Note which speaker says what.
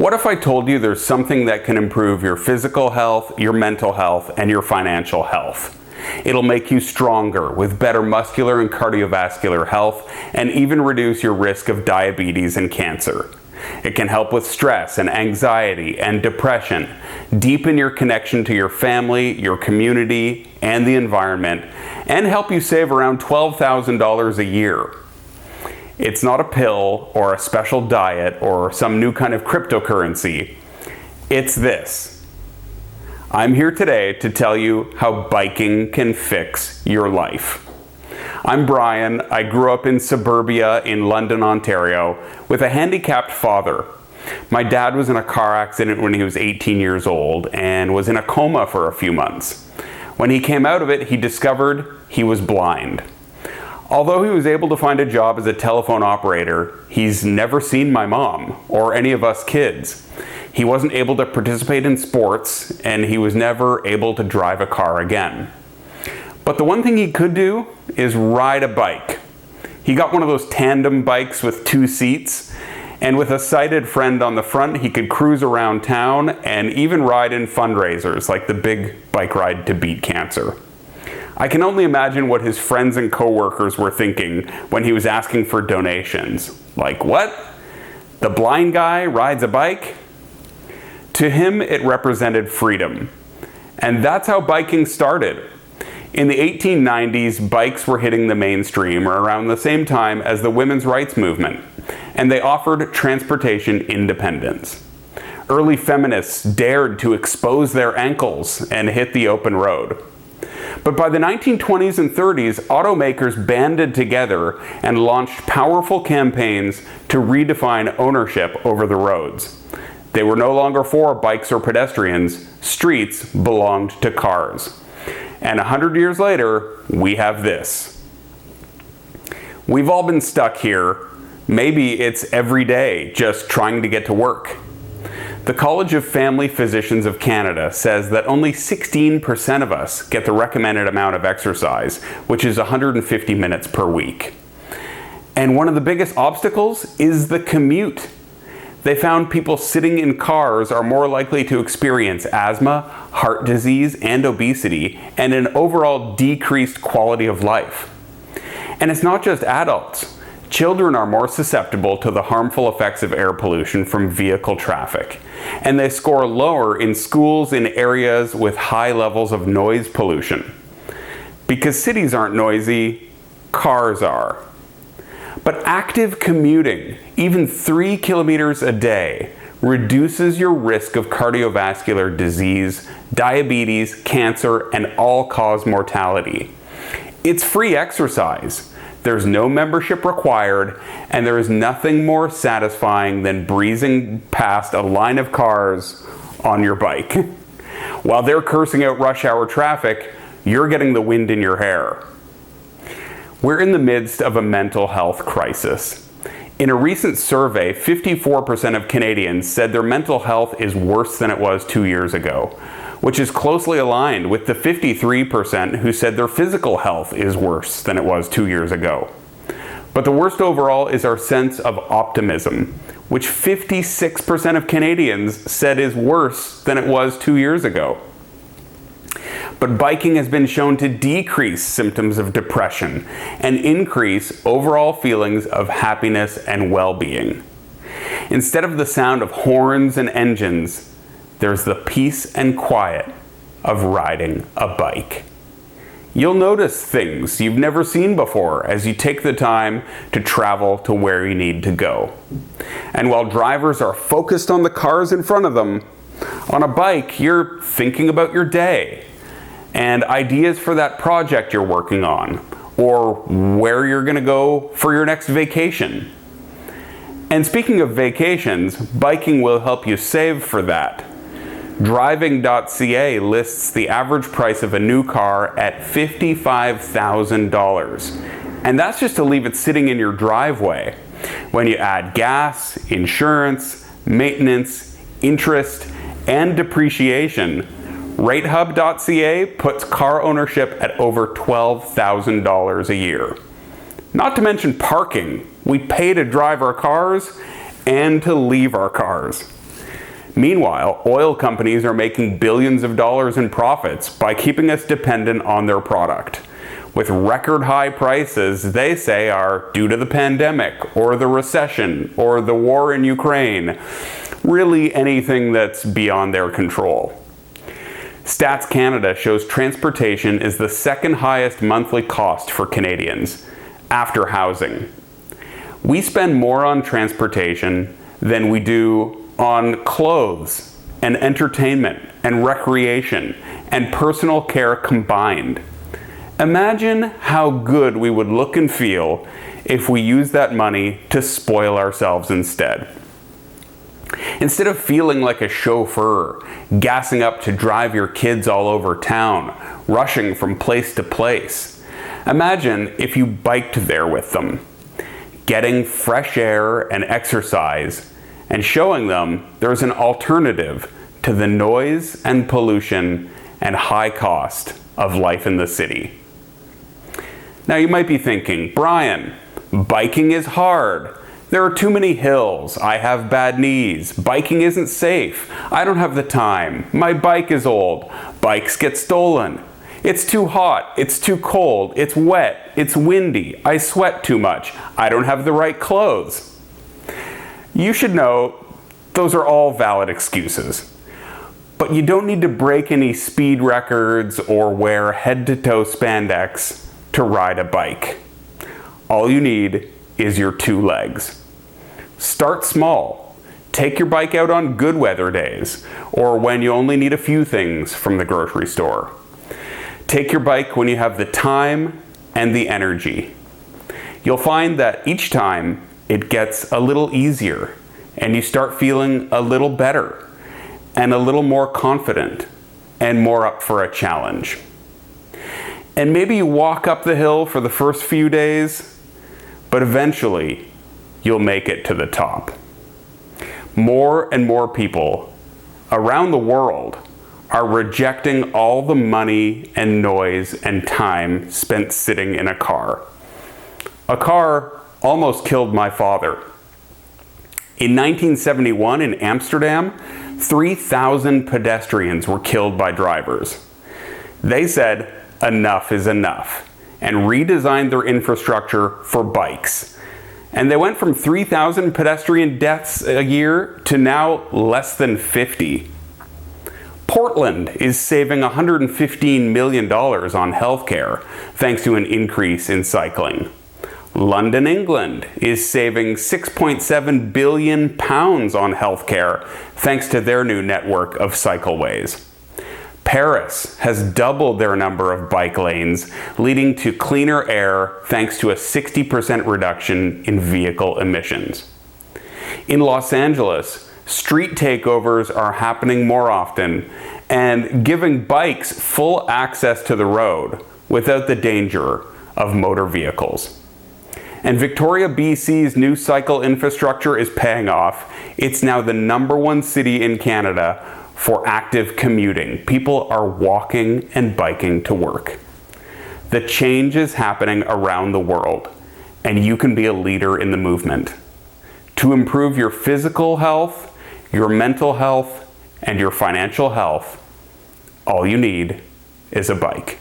Speaker 1: What if I told you there's something that can improve your physical health, your mental health, and your financial health? It'll make you stronger with better muscular and cardiovascular health, and even reduce your risk of diabetes and cancer. It can help with stress and anxiety and depression, deepen your connection to your family, your community, and the environment, and help you save around $12,000 a year. It's not a pill or a special diet or some new kind of cryptocurrency. It's this. I'm here today to tell you how biking can fix your life. I'm Brian. I grew up in suburbia in London, Ontario, with a handicapped father. My dad was in a car accident when he was 18 years old and was in a coma for a few months. When he came out of it, he discovered he was blind. Although he was able to find a job as a telephone operator, he's never seen my mom or any of us kids. He wasn't able to participate in sports, and he was never able to drive a car again. But the one thing he could do is ride a bike. He got one of those tandem bikes with 2 seats, and with a sighted friend on the front, he could cruise around town and even ride in fundraisers like the Big Bike Ride to Beat Cancer. I can only imagine what his friends and coworkers were thinking when he was asking for donations. Like, what? The blind guy rides a bike? To him, it represented freedom. And that's how biking started. In the 1890s, bikes were hitting the mainstream around the same time as the women's rights movement, and they offered transportation independence. Early feminists dared to expose their ankles and hit the open road. But by the 1920s and 30s, automakers banded together and launched powerful campaigns to redefine ownership over the roads. They were no longer for bikes or pedestrians. Streets belonged to cars. And 100 years later, we have this. We've all been stuck here. Maybe it's every day, just trying to get to work. The College of Family Physicians of Canada says that only 16% of us get the recommended amount of exercise, which is 150 minutes per week. And one of the biggest obstacles is the commute. They found people sitting in cars are more likely to experience asthma, heart disease, and obesity, and an overall decreased quality of life. And it's not just adults. Children are more susceptible to the harmful effects of air pollution from vehicle traffic, and they score lower in schools in areas with high levels of noise pollution. Because cities aren't noisy, cars are. But active commuting, even 3 kilometers a day, reduces your risk of cardiovascular disease, diabetes, cancer, and all-cause mortality. It's free exercise. There's no membership required, and there is nothing more satisfying than breezing past a line of cars on your bike. While they're cursing out rush hour traffic, you're getting the wind in your hair. We're in the midst of a mental health crisis. In a recent survey, 54% of Canadians said their mental health is worse than it was 2 years ago, which is closely aligned with the 53% who said their physical health is worse than it was 2 years ago. But the worst overall is our sense of optimism, which 56% of Canadians said is worse than it was 2 years ago. But biking has been shown to decrease symptoms of depression and increase overall feelings of happiness and well-being. Instead of the sound of horns and engines, there's the peace and quiet of riding a bike. You'll notice things you've never seen before as you take the time to travel to where you need to go. And while drivers are focused on the cars in front of them, on a bike you're thinking about your day and ideas for that project you're working on, or where you're going to go for your next vacation. And speaking of vacations, biking will help you save for that. Driving.ca lists the average price of a new car at $55,000. And that's just to leave it sitting in your driveway. When you add gas, insurance, maintenance, interest, and depreciation, RateHub.ca puts car ownership at over $12,000 a year. Not to mention parking. We pay to drive our cars and to leave our cars. Meanwhile, oil companies are making billions of dollars in profits by keeping us dependent on their product, with record high prices they say are due to the pandemic, or the recession, or the war in Ukraine. Really anything that's beyond their control. Stats Canada shows transportation is the second highest monthly cost for Canadians, after housing. We spend more on transportation than we do on clothes and entertainment and recreation and personal care combined. Imagine how good we would look and feel if we used that money to spoil ourselves instead. Instead of feeling like a chauffeur, gassing up to drive your kids all over town, rushing from place to place, imagine if you biked there with them, getting fresh air and exercise, and showing them there's an alternative to the noise and pollution and high cost of life in the city. Now you might be thinking, Brian, biking is hard. There are too many hills. I have bad knees. Biking isn't safe. I don't have the time. My bike is old. Bikes get stolen. It's too hot. It's too cold. It's wet. It's windy. I sweat too much. I don't have the right clothes. You should know those are all valid excuses. But you don't need to break any speed records or wear head-to-toe spandex to ride a bike. All you need is your two legs. Start small. Take your bike out on good weather days, or when you only need a few things from the grocery store. Take your bike when you have the time and the energy. You'll find that each time it gets a little easier, and you start feeling a little better, and a little more confident, and more up for a challenge. And maybe you walk up the hill for the first few days, but eventually you'll make it to the top. More and more people around the world are rejecting all the money and noise and time spent sitting in a car. A car almost killed my father. In 1971 in Amsterdam, 3,000 pedestrians were killed by drivers. They said enough is enough and redesigned their infrastructure for bikes. And they went from 3,000 pedestrian deaths a year to now less than 50. Portland is saving $115 million on healthcare thanks to an increase in cycling. London, England is saving £6.7 billion on healthcare thanks to their new network of cycleways. Paris has doubled their number of bike lanes, leading to cleaner air thanks to a 60% reduction in vehicle emissions. In Los Angeles, street takeovers are happening more often and giving bikes full access to the road without the danger of motor vehicles. And Victoria, BC's new cycle infrastructure is paying off. It's now the #1 city in Canada for active commuting. People are walking and biking to work. The change is happening around the world, and you can be a leader in the movement. To improve your physical health, your mental health, and your financial health, all you need is a bike.